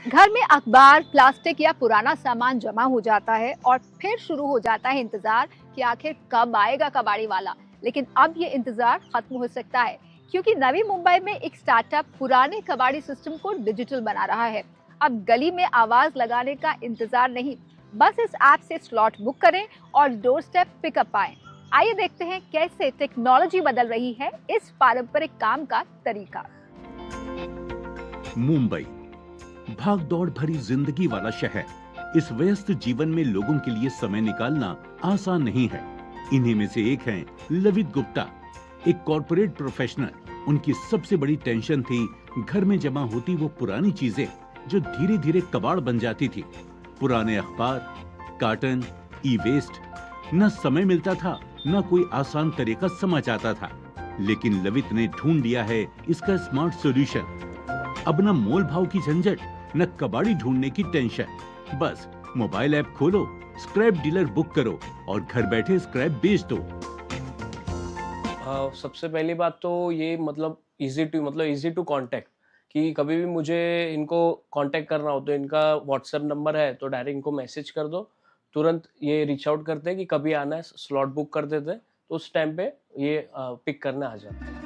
घर में अखबार, प्लास्टिक या पुराना सामान जमा हो जाता है और फिर शुरू हो जाता है इंतजार कि आखिर कब आएगा कबाड़ी वाला। लेकिन अब ये इंतजार खत्म हो सकता है, क्योंकि नवी मुंबई में एक स्टार्टअप पुराने कबाड़ी सिस्टम को डिजिटल बना रहा है। अब गली में आवाज लगाने का इंतजार नहीं, बस इस ऐप से स्लॉट बुक करें और डोर स्टेप पिकअप पाएं। आइए देखते हैं कैसे टेक्नोलॉजी बदल रही है इस पारंपरिक काम का तरीका। मुंबई भाग दौड़ भरी जिंदगी वाला शहर। इस व्यस्त जीवन में लोगों के लिए समय निकालना आसान नहीं है। इन्हीं में से एक हैं लवित गुप्ता, एक कॉर्पोरेट प्रोफेशनल। उनकी सबसे बड़ी टेंशन थी घर में जमा होती वो पुरानी चीजें जो धीरे धीरे कबाड़ बन जाती थी। पुराने अखबार, कार्टन, ई वेस्ट। न समय मिलता था, न कोई आसान तरीका समझ आता था। लेकिन लवित ने ढूंढ लिया है इसका स्मार्ट सॉल्यूशन। अब न मोल भाव की झंझट, न कबाड़ी ढूंढने की टेंशन। बस मोबाइल ऐप खोलो, स्क्रैप डीलर बुक करो और घर बैठे स्क्रैप बेच दो। सबसे पहली बात तो ये इजी टू कांटेक्ट, कि कभी भी मुझे इनको कांटेक्ट करना हो तो इनका व्हाट्सएप नंबर है तो डायरेक्ट इनको मैसेज कर दो, तुरंत ये रीच आउट करते हैं कि कभी आना है, स्लॉट बुक कर देते हैं, तो उस टाइम पे ये पिक करने आ जाते हैं।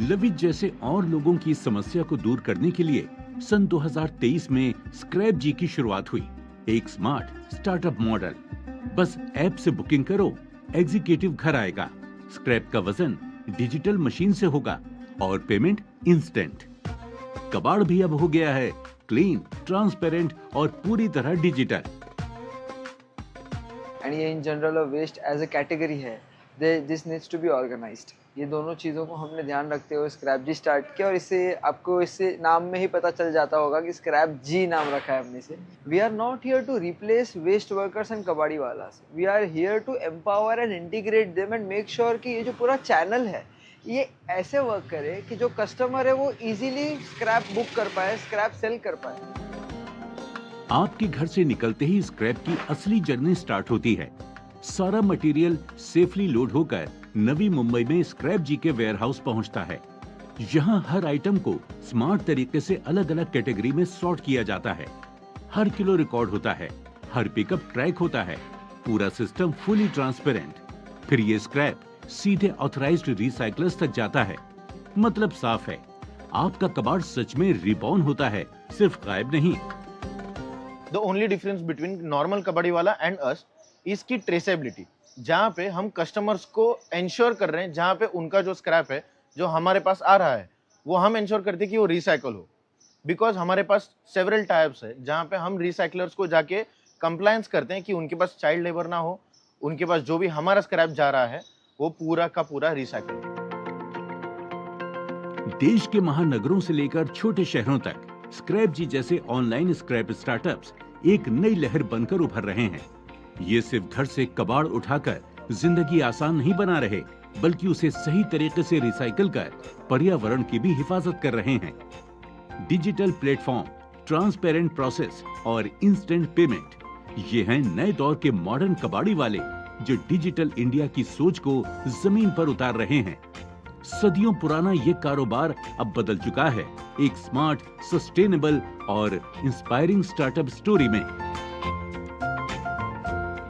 लवित जैसे और लोगों की समस्या को दूर करने के लिए सन 2023 में स्क्रैप जी की शुरुआत हुई। एक स्मार्ट स्टार्टअप मॉडल। बस ऐप से बुकिंग करो, एग्जीक्यूटिव घर आएगा, स्क्रैप का वजन डिजिटल मशीन से होगा और पेमेंट इंस्टेंट। कबाड़ भी अब हो गया है क्लीन, ट्रांसपेरेंट और पूरी तरह डिजिटल। एंड ये in general waste as a category है, this needs to be organised. ये दोनों चीज़ों को हमने ध्यान रखते हुए स्क्रैप जी स्टार्ट किया, और इससे आपको इससे नाम में ही पता चल जाता होगा कि स्क्रैप जी नाम रखा है हमने से। We are not here to replace waste workers and kabadi walas. We are here to empower and integrate them and make sure कि ये जो पूरा चैनल है ये ऐसे वर्क करे कि जो कस्टमर है वो इजीली स्क्रैप बुक कर पाए, स्क्रैप सेल कर पाए। आपके घर से निकलते ही स्क्रैप की असली जर्नी स्टार्ट होती है। सारा मटेरियल सेफली लोड होकर नवी मुंबई में स्क्रैप जी के वेयरहाउस पहुंचता है। यहाँ हर आइटम को स्मार्ट तरीके से अलग अलग कैटेगरी में सॉर्ट किया जाता है। हर किलो रिकॉर्ड होता है, हर पिकअप ट्रैक होता है, पूरा सिस्टम फुली ट्रांसपेरेंट। फिर ये स्क्रैप सीधे ऑथराइज्ड रिसाइकलर्स तक जाता है। मतलब साफ है, आपका कबाड़ सच में रिबॉर्न होता है, सिर्फ गायब नहीं। The only difference between normal कबाड़ी वाला एंड अस इसकी ट्रेसेबिलिटी, जहाँ पे हम कस्टमर्स को इंश्योर कर रहे हैं, जहाँ पे उनका जो स्क्रैप है जो हमारे पास आ रहा है वो हम इंश्योर करते हैं कि वो रिसाइकल हो। बिकॉज हमारे पास सेवरल टाइप्स है जहाँ पे हम रिसाइकलर्स को जाके कंप्लायंस करते हैं कि उनके पास चाइल्ड लेबर ना हो, उनके पास जो भी हमारा स्क्रैप जा रहा है वो पूरा का पूरा रिसाइकल हो। देश के महानगरों से लेकर छोटे शहरों तक स्क्रैप जी जैसे ऑनलाइन स्क्रैप स्टार्टअप्स एक नई लहर बनकर उभर रहे हैं। ये सिर्फ घर से कबाड़ उठाकर जिंदगी आसान नहीं बना रहे, बल्कि उसे सही तरीके से रिसाइकल कर पर्यावरण की भी हिफाजत कर रहे हैं। डिजिटल प्लेटफॉर्म, ट्रांसपेरेंट प्रोसेस और इंस्टेंट पेमेंट, ये हैं नए दौर के मॉडर्न कबाड़ी वाले जो डिजिटल इंडिया की सोच को जमीन पर उतार रहे हैं। सदियों पुराना ये कारोबार अब बदल चुका है एक स्मार्ट, सस्टेनेबल और इंस्पायरिंग स्टार्टअप स्टोरी में।